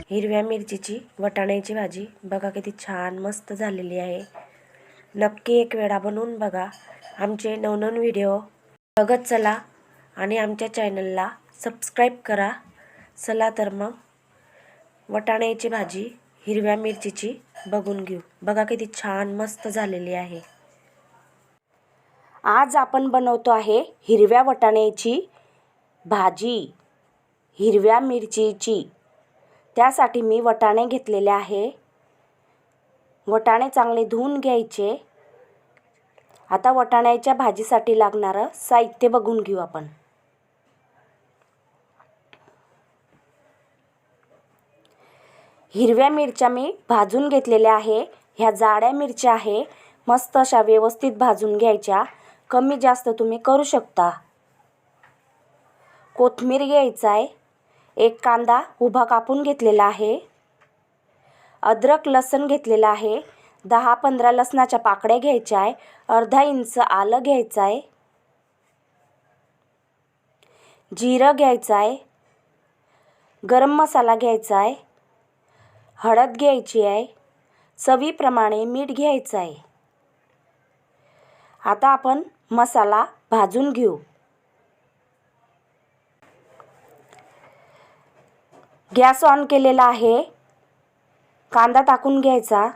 हिरव्या मिरचीची वाटाण्याची भाजी बघा किती छान मस्त झालेली आहे। नक्की एक वेळा बनवून बघा। आमचे नवनवीन व्हिडिओ बघत चला आणि आमच्या चॅनलला सबस्क्राईब करा। चला तर मग वाटाण्याची भाजी हिरव्या मिरचीची बघून घेऊ। बघा किती छान मस्त झालेली आहे। आज आपण बनवतो आहे हिरव्या वाटाण्याची भाजी हिरव्या मिरचीची। त्यासाठी मी वाटाणे घेतलेले आहे। वाटाणे चांगले धुवून घ्यायचे। आता वाटाण्याच्या भाजीसाठी लागणारं साहित्य बघून घेऊ आपण। हिरव्या मिरच्या मी भाजून घेतलेल्या आहे। ह्या जाड्या मिरच्या आहे। मस्त अशा व्यवस्थित भाजून घ्यायच्या। कमी जास्त तुम्ही करू शकता। कोथिंबीर घ्यायचा आहे। एक कांदा उभा कापून घेतलेला आहे। अद्रक लसूण घेतलेला आहे। 10-15 लसणाच्या पाकळ्या घ्यायच्या आहे। अर्धा इंच आलं घ्यायचं आहे। जिरं घ्यायचं आहे। गरम मसाला घ्यायचा आहे। हळद घ्यायची आहे। चवीप्रमाणे मीठ घ्यायचं आहे। आता आपण मसाला भाजून घेऊ। गॅस ऑन केलेला आहे। कांदा टाकून घ्यायचा।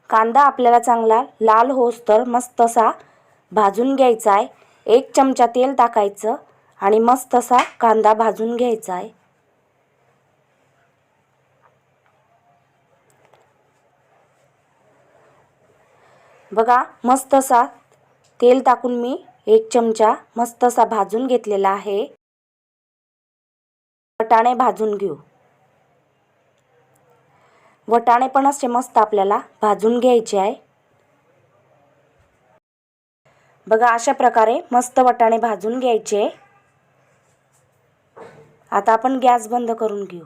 कांदा आपल्याला चांगला लाल होईस्तोवर मस्त असा भाजून घ्यायचा आहे। 1 चमचा तेल टाकायचं आणि मस्त असा कांदा भाजून घ्यायचा आहे। बघा मस्त असा तेल टाकून मी 1 चमचा मस्त असा भाजून घेतलेला आहे। वाटाणे भाजून घेऊ। वाटाणे पण असे मस्त आपल्याला भाजून घ्यायचे आहे। बघा अशा प्रकारे मस्त वाटाणे भाजून घ्यायचे। आता आपण गॅस बंद करून घेऊ।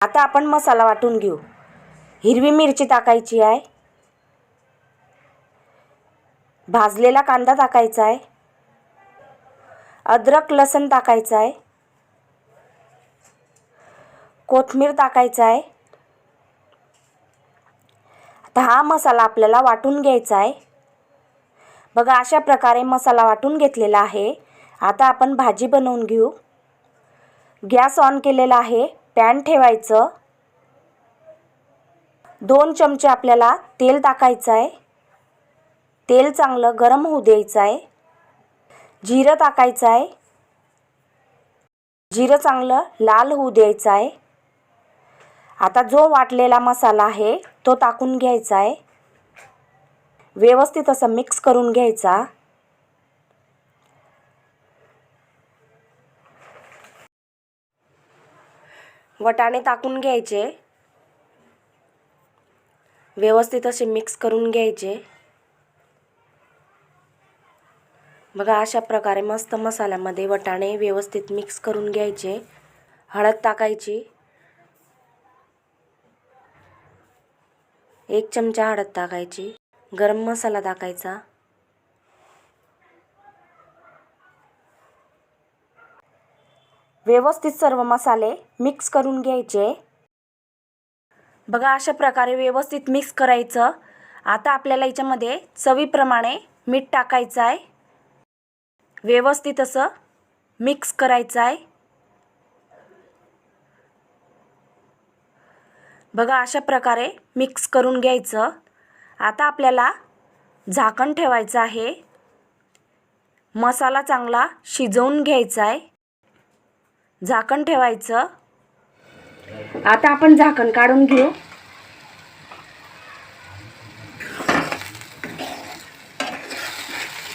आता आपण मसाला वाटून घेऊ। हिरवी मिरची टाकायची आहे। भाजलेला कांदा टाकायचा आहे। अद्रक लसूण टाकायचा आहे। कोथिंबीर टाकायचा आहे। आता हा मसाला आपल्याला वाटून घ्यायचा आहे। बघा अशा प्रकारे मसाला वाटून घेतलेला आहे। आता आपण भाजी बनवून घेऊ। गॅस ऑन केलेला आहे। पॅन ठेवायचं। 2 चमचे आपल्याला तेल टाकायचं आहे। तेल चांगलं गरम होऊ द्यायचं आहे। जिरं टाकायचं आहे। जिरं चांगलं लाल होऊ द्यायचं आहे। आता जो वाटलेला मसाला आहे तो टाकून घ्यायचा आहे। व्यवस्थित असं मिक्स करून घ्यायचा। वाटाणे टाकून घ्यायचे। व्यवस्थित असे मिक्स करून घ्यायचे। बघा अशा प्रकारे मस्त मसाल्यामध्ये वाटाणे व्यवस्थित मिक्स करून घ्यायचे। हळद टाकायची। 1 चमचा हळद टाकायची। गरम मसाला टाकायचा। व्यवस्थित सर्व मसाले मिक्स करून घ्यायचे। बघा अशा प्रकारे व्यवस्थित मिक्स करायचं। आता आपल्याला याच्यामध्ये चवीप्रमाणे मीठ टाकायचं आहे। व्यवस्थित असं मिक्स करायचं आहे। बघा अशा प्रकारे मिक्स करून घ्यायचं। आता आपल्याला झाकण ठेवायचं आहे। मसाला चांगला शिजवून घ्यायचा आहे। झाकण ठेवायचं। आता आपण झाकण काढून घेऊ।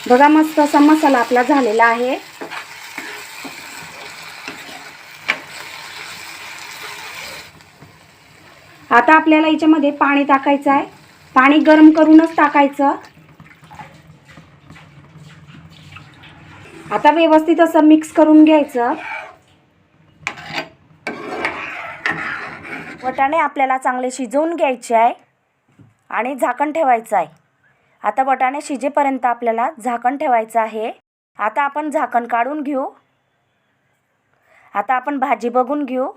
बघा मस्त असा मसाला आपला झालेला आहे। आता आपल्याला याच्यामध्ये पाणी टाकायचं आहे। पाणी गरम करूनच टाकायचं। आता व्यवस्थित असं मिक्स करून घ्यायचं। वाटाणे आपल्याला चांगले शिजवून घ्यायचे आहे आणि झाकण ठेवायचं आहे। आता वाटाणे शिजेपर्यंत आपल्याला झाकण ठेवायचं आहे। आता आपण झाकण काढून घेऊ। आता आपण भाजी बघून घेऊ।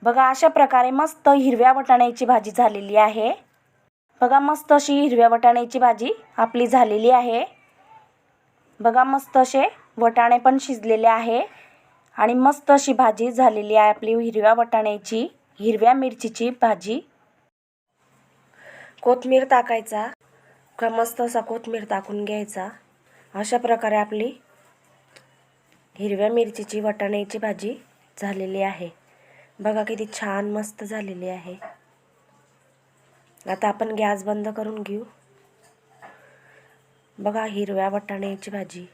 बघा अशा प्रकारे मस्त हिरव्या वाटाण्याची भाजी झालेली आहे। बघा मस्त अशी हिरव्या वाटाण्याची भाजी आपली झालेली आहे। बघा मस्त असे वाटाणे पण शिजलेले आहे आणि मस्त अशी भाजी झालेली आहे आपली हिरव्या वाटाण्याची, हिरव्या मिरचीची भाजी। कोथिंबीर टाकायचा का मस्त असा कोथिंबीर टाकून घ्यायचा। अशा प्रकारे आपली हिरव्या मिरचीची वाटाण्याची भाजी झालेली आहे। बघा किती छान मस्त झालेली आहे। आता आपण गॅस बंद करून घेऊ। बघा हिरव्या वाटाण्याची भाजी